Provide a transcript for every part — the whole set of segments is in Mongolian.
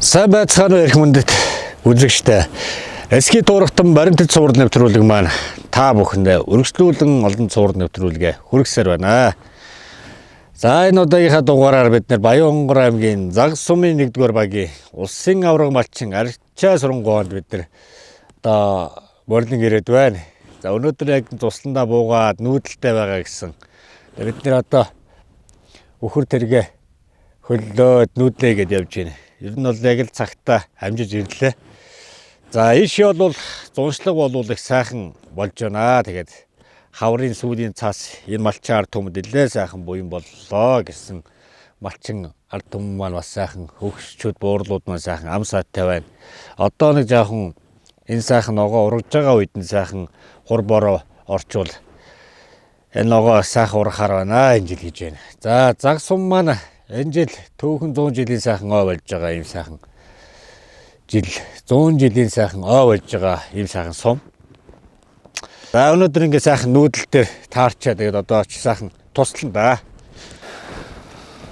Сайн байцгаана эрх мөндөд үзэгчтэй. Эсхий туурхтан баримтат цуврал нэвтрүүлэг маань та бүхэндээ өргөжлүүлэн олон цуврал нэвтрүүлгээ хүргэсээр байна. За энэ удаагийнхаа дугаараар бид нэр Баян-Онгор аймгийн Загас сумын 1-р багийн улсын авраг малчин Арчаа сургуунд бид нар одоо борлон ирээд байна. За өнөөдөр яг тусландаа буугаад нүүдэлтэй байгаа гэсэн. Бид нэр одоо өхөр тэргээ хөллөөд нүүдлээ гэдээ явж байна. Ер нь бол яг л цагтаа амжиж ирлээ. За ийш бол зуншлаг болвол их сайхан болж байна. Тэгээд хаврын сүүлийн цаас энэ малчин ард түмэд нэлээ сайхан буян боллоо гэсэн малчин ард түмэн маань бас сайхан хөгшчүүд буурлууд маань сайхан ам сааттай байна. Одоо нэг жаахан энэ сайхан ногоо ургаж байгаа үед нь сайхан хур бороо орчвол энэ ногоо сайхан ургахаар байна энэ жил гэж байна. За Загас сум маань энэ жил төөхөн 100 жилийн сайхан ой болж байгаа юм сайхан жил 100 жилийн сайхан ой болж байгаа юм сайхан сум. За өнөөдөр ингээ сайхан нүүдэлтээр таарчаа тэгээд одоо ч сайхан туслана да.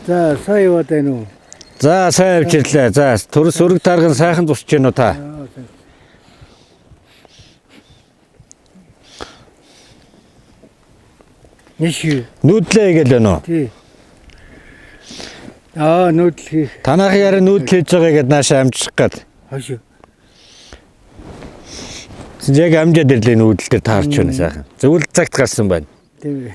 За сайн яваад байна уу? За сайн явж ирлээ. За төрөс өрг тарган сайхан тусч гэнэ үү та? Нэшүү. Нүүдлээ гээл байна уу? Тий. Нүүдэл хийх. Танах яриа нүүдэл хийж байгаа гэдээ наашаа амжих гээд. Хашаа. Яг амжаад ирлээ нүүдэл дээр таарч байна сайхан. Зөвл цагт гарсан байна. Тий.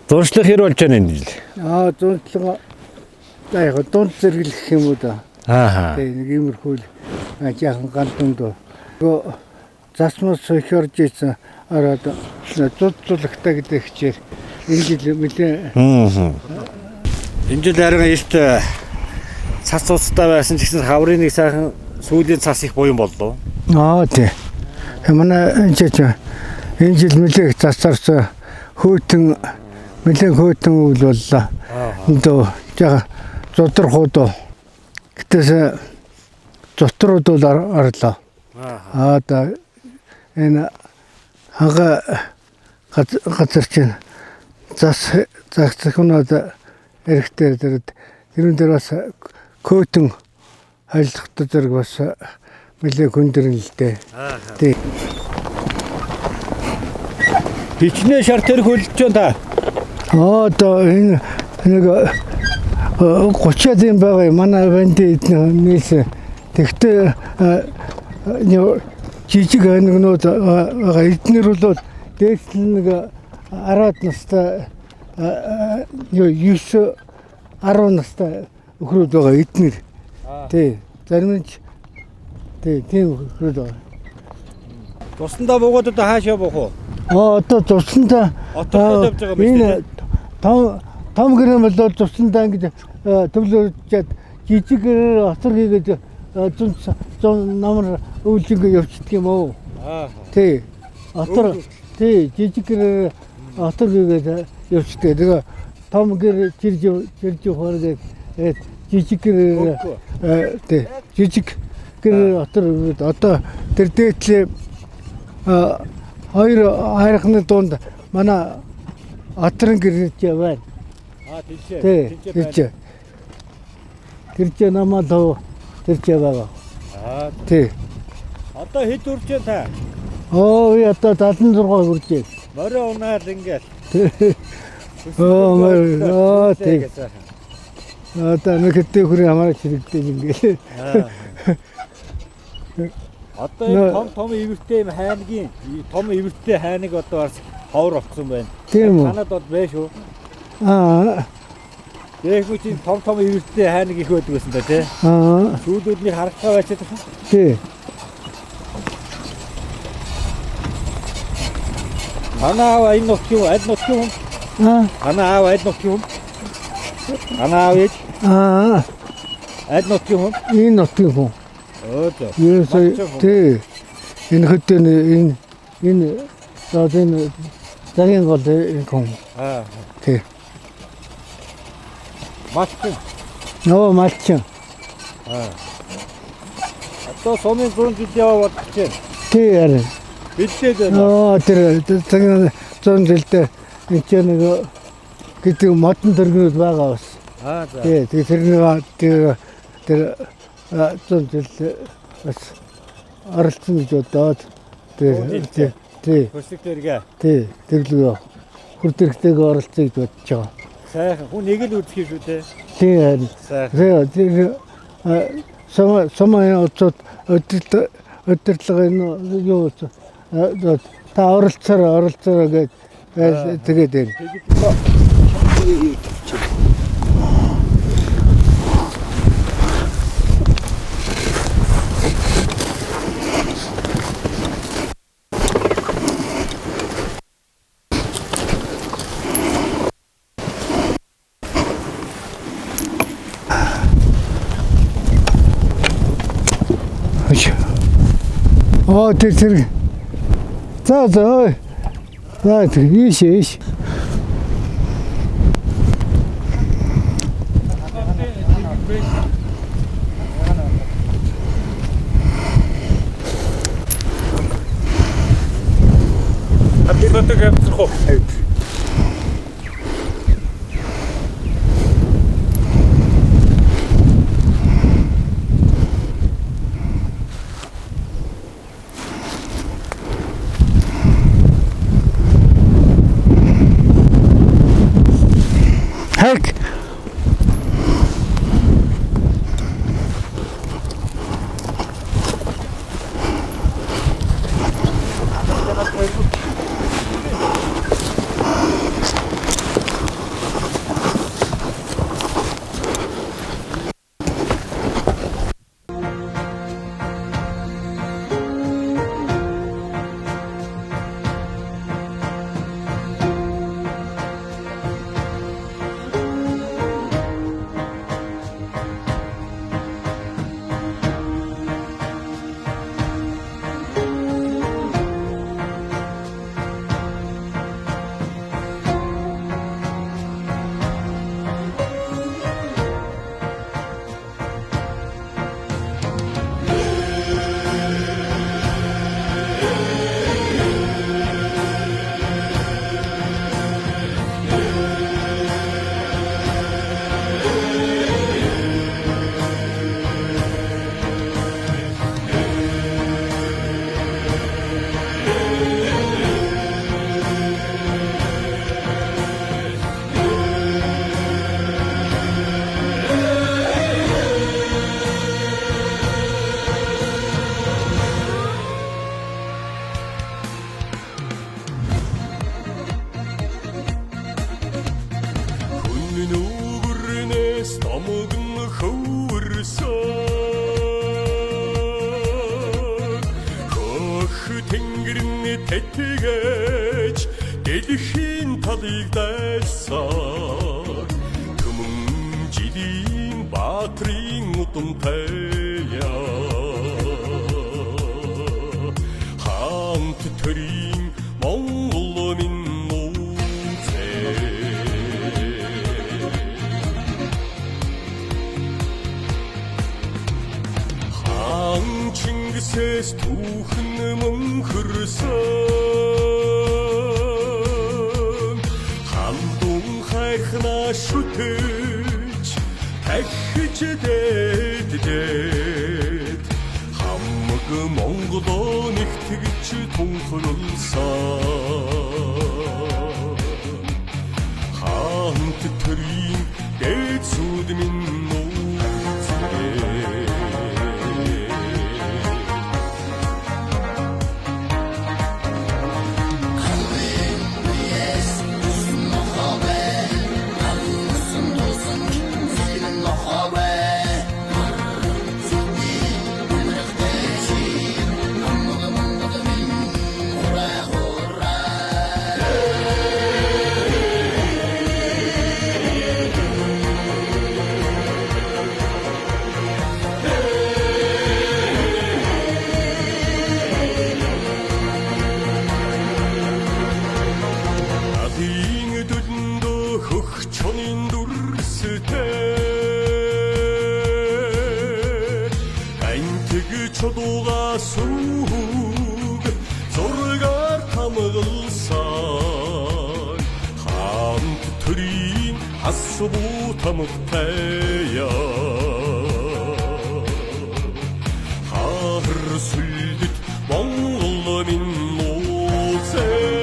Зуншлах хэр болж байна энэ жил? Зуншлага яг дунд зэрэглэх юм уу да. Тий, нэг иймэрхүү жаахан гандан доо. Засмас сөхөрж ийсэн ороод зузлагтай гэдэг хичээр энэ жил нэлээ. Энэ жил харин эрт Цас цустай байсан ч гэсэн хаврын нэг сайхан сүүлийн цас их буян боллоо. Тий. Манай энэ жил нэлээ цасарсан хөтөн нэлээ хөтөн үйл боллоо. Энд жаа зодроход гэтээс зотрууд бол орлоо. Одоо энэ хага газар чинь засахнууд эрэхтэр тэрэн дээр бас көтөн хайлттай зэрэг бас нэлээ хүндэрнэ л дээ. Тий. Бичнээ шар тэр хөлж байна та. Одоо энэ нэг 30-аад юм байгаа. Манай бандит нийс тэгтээ жижиг ханигнууд эднэр бол дээшл нэг 10-аад настай 9-10 настай өхрүүд байгаа эднэр. Тий. Зарим нь тийм өхрүүд байгаа. Тусландаа буугаад одоо хаашаа буух уу? Одоо тусландаа отод явж байгаа юм байна. Том гэрэн бол тусландаа ингэж төвлөрчээд жижигэр отор хийгээд 100 намар өвлөнгө явчихдаг юм уу? Тий. Отор тий жижигэр отор хийгээд явчихдаг. Тэгээ том гэр чирж хооргээд жижигэр тий жижиг гэр отор одоо тэр дээдлээ хоёр хайрхны дунд манай отрын гэрч байна. Тий. Тэрч намаа доо тэрч байгаа. Тий. Одоо хэд үрж байна та? Одоо 76 үрж байна. Морин унаад ингээл. Тий. Одоо нэг хэдэн хүрээ хамаарч хэрэгтэй ингээл. Одоо том ивэртэй юм хайнгийн том ивэртэй хайныг одоо бас ховор олцсон байна. Тийм үү? Танад бол байж шүү. Дээгүүчийн том ивэртэй хайныг их байдаг байсан да тий. Сүүлүүдний харагдгаа байцаад байна. Тий. Танаа энэ нөх юм, аль нөх юм? Танаа аль нөх юм? Танаа яаж? Аль нөх юм? Энэ нөх юм. Тий. Энэ хөтөн энэ загин гол юм. Тий. Малчин. Малчин. Одоо сумын 100 жил яваад байна. Тий яа. Бэлдээд байна. Тэр цагийн 100 жилдээ энэ нэг гэдэг модон дөргнүүд байгаа бас. за. Тэгээ тэр зүүн бас оролцсон гэж бодоод тий. Хөслөг дээргээ. Тий. Тэглээ. Хүрдэрхтэйг оролцъё гэж бодож байгаа. Сайхан. Хүн нэг л үзэх шүү дээ. Тий харин. Тэр сумын уцууд өдөрлөгөө юу та оролцоо гэж тэгээд байна. Тэр. За. За ийш. Апилотыг авчих уу? Heck! Тэтгэж дэлхийн талыг дайсаар түмэн жилийн баатрын удамтай хамт төрийн Монгол минь үзээ хаан Чингисээс түүхэн мөнхөрсөн хандун хайхна шүтэж тахиж дээд хамаг Монголоо нэгтгэж тунхагласан хамт төрийн дээдсүүд минь үзээ Чодууга сүг зургаар тамгалсан хамт төрийн хас бутамтая хар сүлдэт Монгол минь нууцээ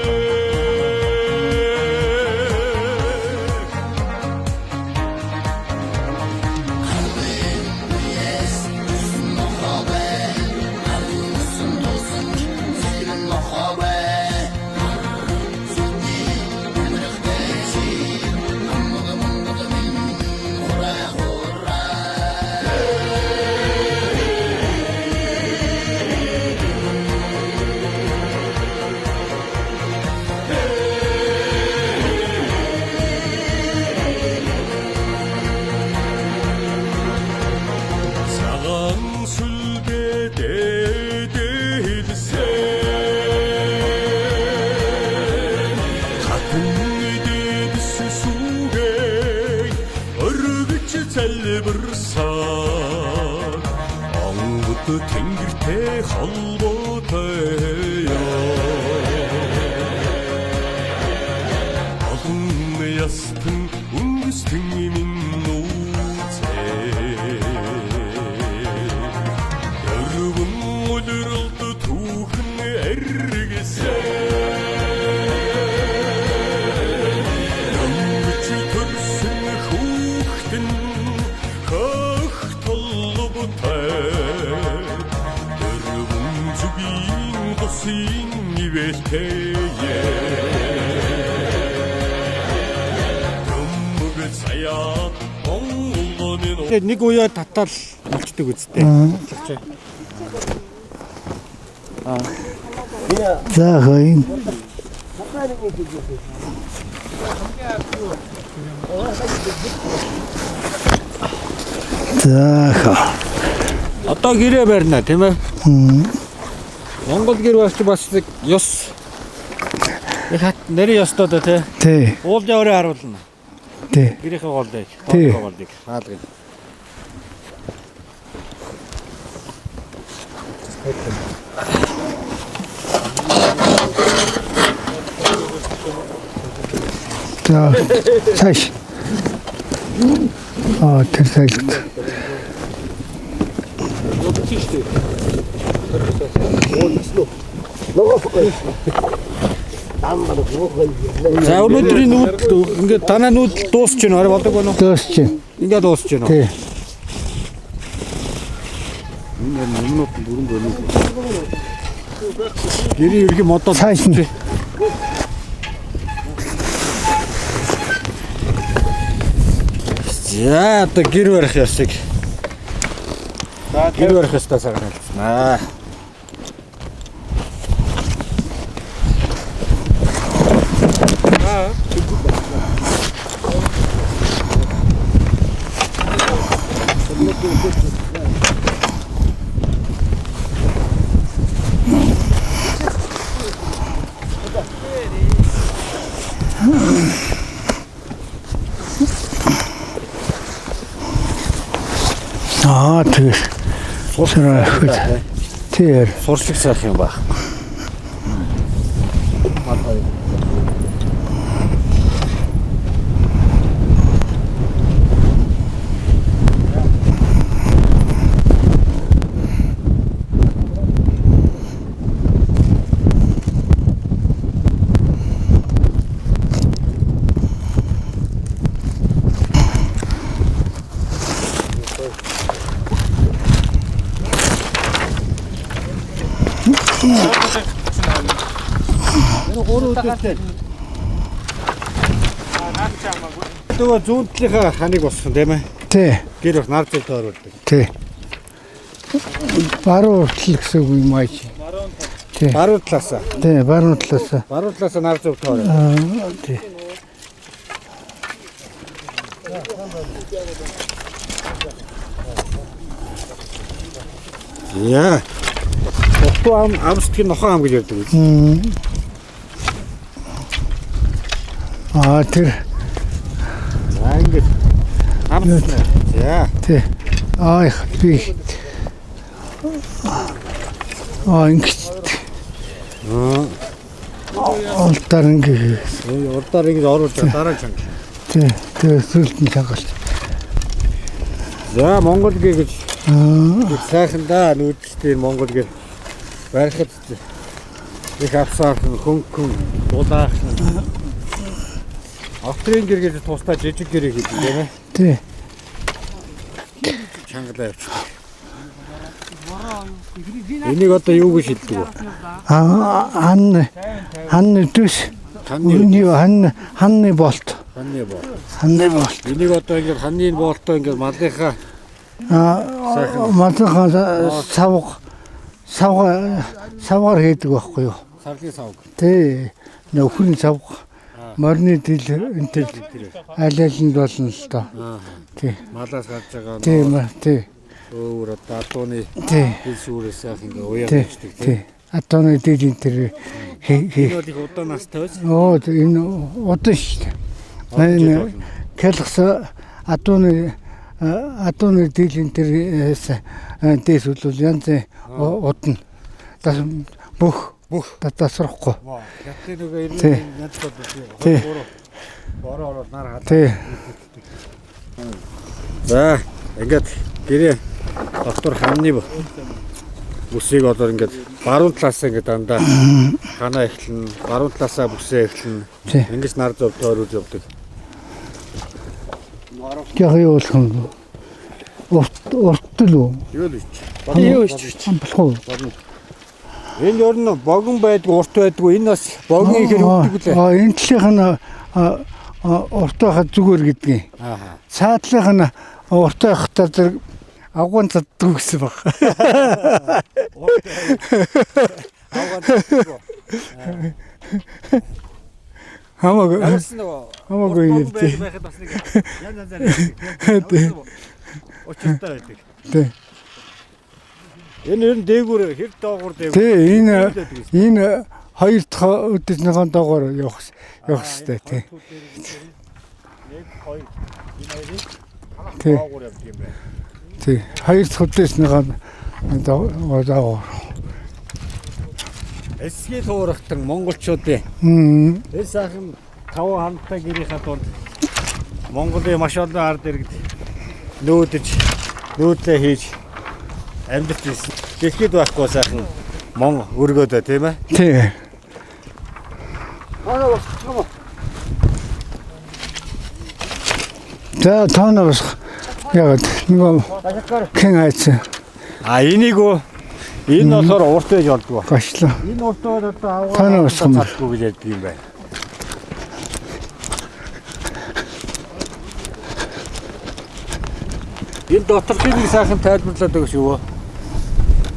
залбирсаа онгод тэнгэртэй холбоотой олон ястан өнгөстөн минь нууцээ өргөн үлрэлт түүхэн эргэсээ нэг уяа татал болчдөг үсттэй. За хойн. За. Одоо гэрээ барина тийм ээ. Монгол гэр барьж бас ёс их хат нэрийн ёстой да тий. Тий. Уулын өрөө харуулна. Тий. Гэрийнхээ голдыг. Тий. Голдыг хаалгана. За. Цааш. Тэр сайд. За өнөөдрийн нүүд ингээд танаа нүүд дуусч байна. Орой болдог байна уу? Дуусч байна. Ингээд дуусч байна уу? Тий. Өмнөд бүрэн байна. Гэрийн ерхий модоо цааш нь. За одоо гэр барих ёсыг. Гэр барих ёстой цагаан хэлсэн. Тэр суурах. Тэр сурчлаг сайх юм ба. Тэгээ зүүнтлийнхаа ханыг босгосон тийм ээ. тий. Гэр их нар зүйтэй оруулдаг. Тий. Баруун уртл гэсэн үг юм аа чи. Тий. Баруун талаасаа. Тий, баруун талаас. Баруун талаасаа нар зүйтэй оруулдаг. Тий. Яа. Хотоо амстгийн нохон ам гэж ярьдаг үү? Тэр. За ингэж амстна. За. Тий. Их би. Ингэж. Олдоор ингэж. Урдаар ингэж оруулж дараа чанга. Тэгээ сүлд нь чангалт. За Монгол гээ гэж сайхан да нүүдэлтэй Монгол гээ барихад их авсаархан хөнгөн дулаахан австрийн гэр гэж тусдаа жижиг гэрээ хийдэг тийм ээ. Тий. Чангалаа явчих. Энийг одоо юу гэж хэлдэг вэ? Ханны төс. Ханны болт. Ханны болт. Энийг одоо ингээд ханны болтоо ингээд малынхаа малынхаа савгаар хийдэг байхгүй юу? сарлын савг. Тий. Нөхрийн савг. Морины дил энтэй алиалнд болно л доо. Тий. Малаас гарч байгаа. Тий. Өөр одоо атууны Тий. хэл сүрээс сайхан ингээд уяа хийдэг тийм. Тий. Атууны дил энтер Энэ бол их удаан настай байж. энэ удан шүү дээ. Энэ келхс атууны дил энтерээс дээс бол янз удна. Бүх тасрахгүй. Ятны нөгөө ирмэн янз бол бороо нар хаа. Тий. За ингээд гэрээ доктор ханны бүсийг одоо ингээд баруун талаасаа ингээд дандаа ханаа эхлэн баруун талаасаа бүсээ эхлэн ингэж нар зов тойруулж явдаг. Яг юу болох юм? Урттал уу? Юу л ич. Юу ич. Амплах уу? Энэ ер нь богон байдаг, урт байдгүй. Энэ бас богон ихээр өгдөг лээ. Энэ талынх нь урт байхад зүгээр гэдгийг. Цаатлынх нь урт байхад зэрэг авган заддаг гэсэн баг. Хамаагүй. Хамаагүй юм. Байхад бас нэг янз янзаар очтой байдаг. Тий. Энэ ер нь дээгүүр хэр доогуур дээгүүр. Тий, энэ хоёр дахь өдөртнийхэн доогоор явах хэрэгтэй тий. 1 2 энэ хоёрыг Тий. доогуур явдаг юм байна. Тий. Хоёр дахь өдөртнийхэн доогоор. Эсгийн туурахтан монголчуудын энэ сайхан 5 хамттай гэрийнхаа дунд Монголын маш олон ард иргэд нөөдлөө хийж амьдарч ирсэн. Дэлхийд байхгүй сайхан мон өргөөдөө тийм ээ. Тий. За тоонос яг нөгөө хэн айц. Энийг энэ болохоор урт байж болдгоо. Гошлоо. Энэ урт бол одоо аваа Тоонос юм. гэж ярьдаг юм байна. Энэ доторх нэг сайхан тайлбарлаад өгөөч юу?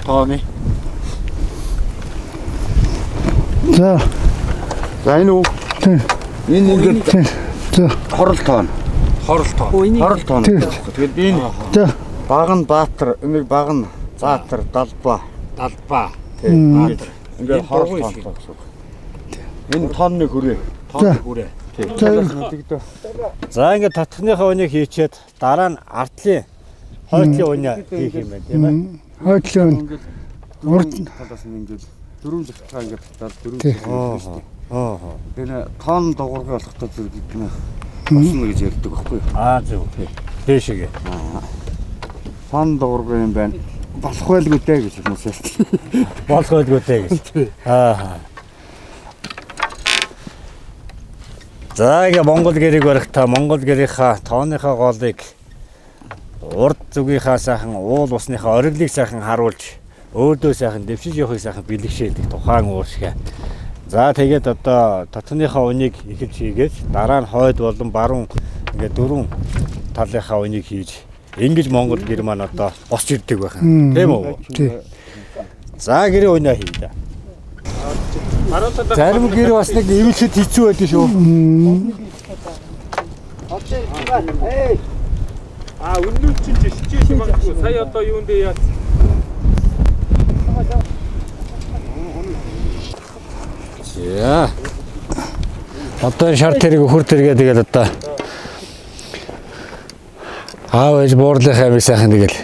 Тооны. За Энэ үү? Энэ ингээд хорол тоон. Хорол тоон. Тэгээд энэ баг нь Баатар, энийг баг нь Заатар, Далбаа. Тийм. Ингээд хорол тоон гэсэн. Энэ тонны хүрээ. За ингээд татхныхаа үнийг хийчихэд дараа нь артлын хойтлын үнийг хийх юм байна тийм ээ. хойтлын урд талаас нь ингээд дөрөв захтаа ингээд татаад дөрөв захтаа. Энэ тоон дугуйг болохтой зэрэг гэнэ. Босно гэж ярьдаг байхгүй юу? Зөв. Дээшээ. Тоон дугуйг юм байна. Болох байлгүй дээ гэж хүмүүс ярьдаг. Болох байлгүй дээ гэж. За ингээ Монгол гэрийг барихтаа Монгол гэрийнхаа тооныхаа голыг урд зүгийнхаа сайхан уул усныхаа ориглыг сайхан харуулж өөдөө сайхан дэвшиж явахыг сайхан бэлгшээдэг тухайн уушгаа. За тэгээд одоо татхныхаа үнийг ихэвч хийгээд дараа нь хойд болон баруун ингээ дөрвөн талынхаа үнийг хийж ингэж Монгол гэр маань одоо босч ирдэг байхын. Тийм үү? За гэрээ үнэ хийлээ. Зарим гэр бас нэг ивэлхэд хэцүү байдаг шүү. Үнэн чинь жишээ магадгүй. Сая одоо юунд яа? За. Одоо шар тэрэг хөр тэргээ тэгэл одоо аав ээж буурлынхаа амиг сайхан тэгэл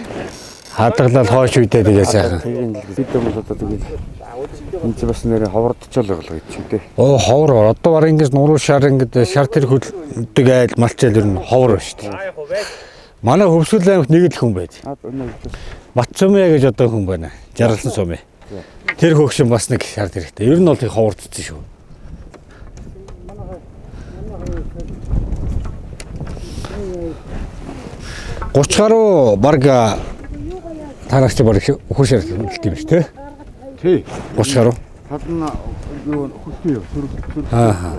хадгалал хоош үйдээ тэгээ сайхан. Тэгээд бид хүмүүс одоо тэгээд энэ ч бас нэрээ ховордчихол байгаа гэж тий. Оо ховор одоо бараг ингэж нуруу шар ингэж шар тэр хөлдөг айл малчаал ер нь ховор ба шүү дээ. Манай Хөвсгөл аймагт нэг л хүн байж. Батцумья гэж одоо хүн байна. Жаргалсан сумын. Тэр хөгшин бас нэг шар хэрэгтэй. Ер нь бол их ховордсон шүү. Гуч гаруй баг танагч баг өхөр шар хэлт юм шүү дээ. Тий. 30 гаруй. Хадна юу хөстэй сөрөг. Аа.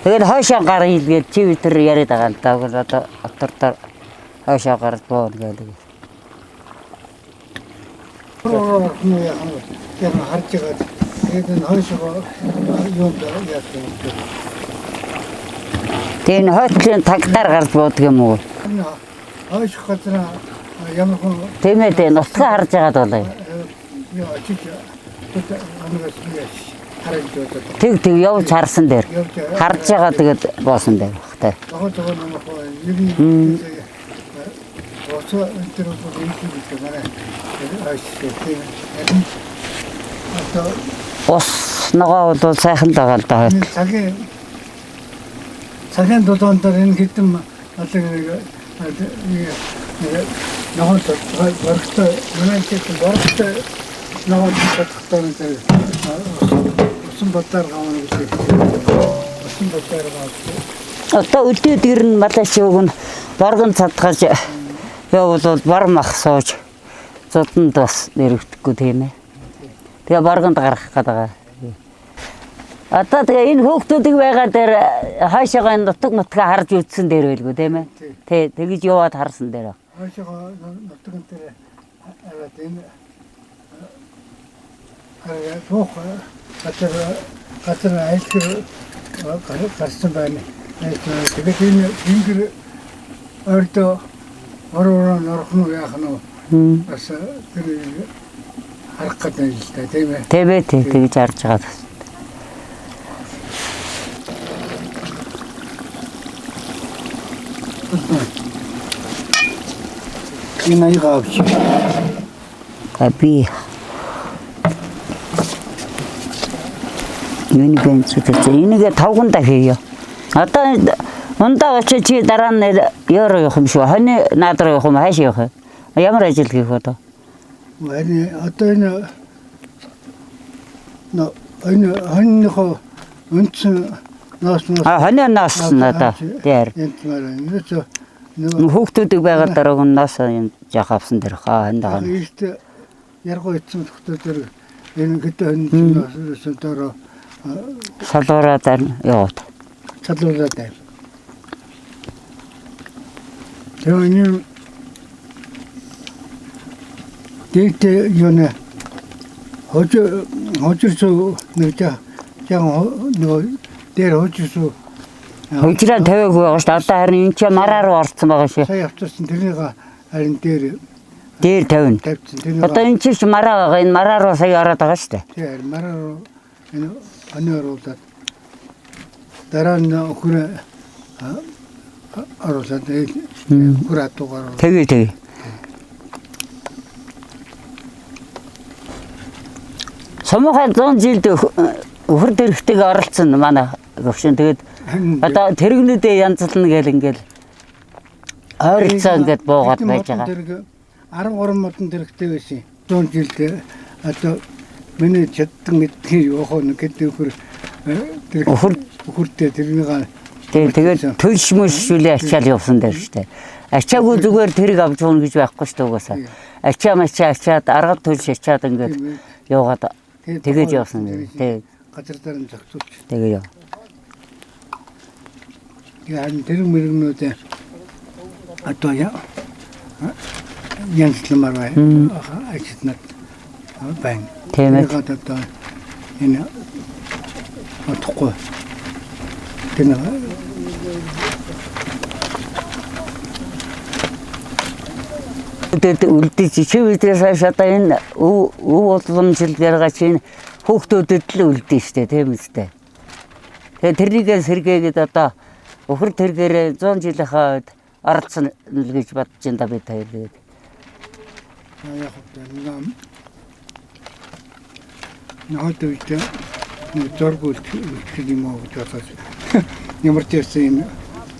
Тэгээд хойшоо гар хийлгээд чи витер яриад байгаа л да. Одоо отордоор хойшоо гар боон гэдэг. яг харж байгаа. Тэгээд энэ хойшоо юунд яасан бэ? Тэгээд хойчлын тагтаар гарч буудаг юм уу? Хойш газар ямар хүн Тийм ээ, нутгаа харж байгаад болоо. яа чи амгаас яаш харж байгаа. Тэг явж харсан дээр. Харж байгаа тэгээд боосон дээр бах та. Жогоо нэг юм осоо энэ рүү ингээд байна. Ус нөгөө бол сайхан л байгаа л да. цагийн дулаандар энэ хэдэн одоо нэг вархтай манайчд вархтай нэг татхтаа нэг усан батар гавна гэж. Усан батар гавна. Одоо өдөөдөр нь малаш өгн боргон цадгаж явбал бар мах сууж зодонд бас нэрвдэхгүй тийм ээ. Тэгээ боргонд гарах гэдэг. Одоо тэгээ энэ хөөгтүүдийг байгаа дээр хаашаага нутаг нутгаа харж үзсэн дээр байлгүй тийм ээ. Тэ тэгж яваад харсан дээр. Хаашаага нутган дээр аваад энэ бох гатар айлхэр гарсан байна. Тэгээд энэ ингэр ордоо ороо норхон яах нь бас тэр харах гэдэг юм л та тийм ээ. Тийм ээ тэгж харж байгаа. Энэ аяга авч. Капи. Юуник зүтгэж энийг тавгандаа хийё. Одоо ундаа очиж чи дараа нь ёро явах юм шүү. Хоны наад руу явах юм хааш явах вэ? Ямар ажил хийх вэ? Одоо энэ хоньноо өнцөн наас хоны наас надаа дээр. Хүүхдүүдийг байгаа дараа наас яах авсан дээр хаа хандаа. Ийштэй яргуу эцэн хүүхдүүдээр энэ гэдэг хоньноо дараа салуураад яваад. Салуураад. Тэвний дээд юуна хожирсоо нэг яг нөгөө дээр хожирсоо хожираа тавиагүй байгаа шүү дээ. Одоо харин энэ ч мараа руу орсон байгаа шүү. Сая авчирсан тэрнийг харин дээр тавина. тавьчихсан. Одоо энэ ч мараа байгаа. Энэ мараа руу сая ороод байгаа шүү дээ. Тийм мараа руу энэ оруулаад дараа нь өхөр оруулаад өхөр атуугаар Тэгээ. Сумхай 100 жилд өхөр дэрхтэйг оролцсон манай гөвшин. Тэгээд одоо тэрэгнүүдээ янзлна гэл ингээл ойролцоо ингээд буугаад байж байгаа. 13 модон дэрхтэй байсан. 100 жилд одоо миний чаддаг мэдхий явах нэг гэдэг өхөртэй тэрнийг тэгээд төлш мөшүүлээ ачаал явсан дээр штэ. Ачаагүй зүгээр тэрэг авч уун гэж байхгүй штэ угаасаа. Ачаад арга төлш ачаад ингээд яваад тэгээд явсан. Тэгээд газар дээр нь зохицуулж. Тэгээ яа. Yani тэр мөргнүүд одоо янзлмаар ажиснат байна. Тийм ээ. Одоо энэ отохгүй. Тэр үлдээж чи видээс хойш одоо энэ өв уламжилгаараа чинь хүүхдүүдэд л үлдээ штэ тийм үстэй. Тэгээ тэрнийгээ сэргээгээд одоо өхөр тэргээрээ 100 жилийнхаа үед оролцсон л гэж бодож энэ да бид хоёр тэгээд яг нам наад үедээ зург үлдэх юм уу гэж бодож ямар ч юм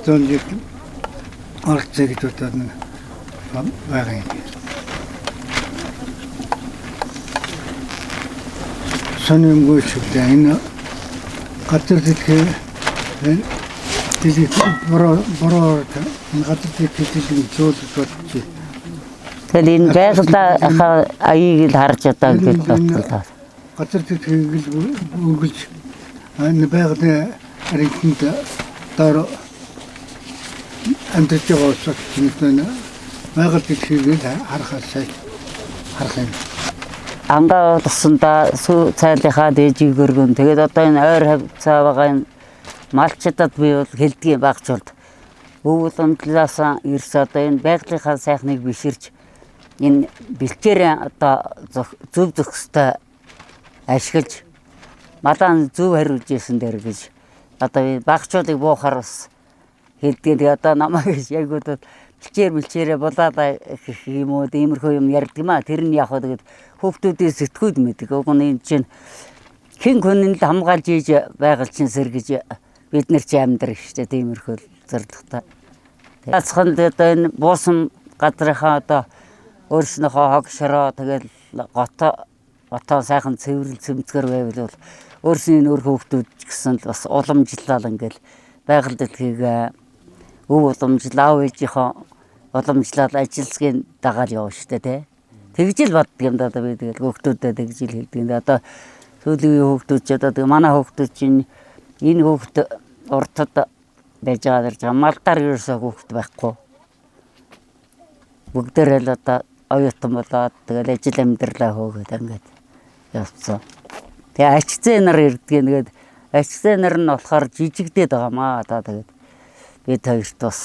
зон яг арцэг дотоод байгаа юм. Сонирмгүй шүлээ энэ газар дэлхий бороо газар дэлхий зөөлөж бодчих. Тэгэхээр энэ байгалаа аяыг л харж одоо ингэж бодлоо. Газар дэлхийг өгүүлж энэ байгалийн архинд доор амьдарч байгаа улсад чинь байгаль дэлхийг л харахаас харах юм. Ангаа болсонда сүү цайлынхаа дээжийг өргөн. Тэгээд одоо энэ ойр хавцаа байгаа энэ малчдад би бол хэлдгийн багцуулд өвөл амтлаас ирс одоо энэ байгалийнхаа сайхныг биширч энэ бэлчээрээ одоо зөв зөвхөстэй ашиглаж малаан зөв хариулж исэн дээр гэж одоо багцуудыг буухаар бас хэлдгийг. Тэгээд одоо намайг яг бэлчээрээ булаад гэх юм уу иймэрхүү юм ярьдаг маа. Тэр нь яг тэгээд хүүхдүүдийн сэтгүүд мэдэг. Уг нь энэ чинь хэн хүнийг хамгаалж ийж байгаль чинь сэргэж бид нар чи амьдрах штэ тиймэрхүү зорилготой. Яцхан одоо энэ буусан газрынхаа одоо өөрснөөхөө хог шороо тэгэл готоо сайхан цэвэрлэл цэмцгэр байвал өөрсний нөр хүүхдүүд ч гэсэн бас уламжлал ингээл байгаль дэлхийг өв уламжлал ээжийнхөө уламжлал ажилсгийн дагаал явна штэ тий. Тэгж л боддог юм да одоо би тэгэл хүүхдүүдэд тэгж л хэлдэг. Одоо сүүлийн хүүхдүүд ч одоо манай хүүхдүүд чинь энэ хүүхд уртад байж байгаа малдаар ерөөсөө хүүхд байхгүй. Бүгдээрээ л одоо оюутан болоод тэгэл ажил амьдралаа хөөгд ингээд явцсан. Тэгээ ачцээ нар ирдэг. Тэгээд ачцээ нар нь болохоор жижигдээд байгаамаа. Одоо тэгээд бид хоёрт бас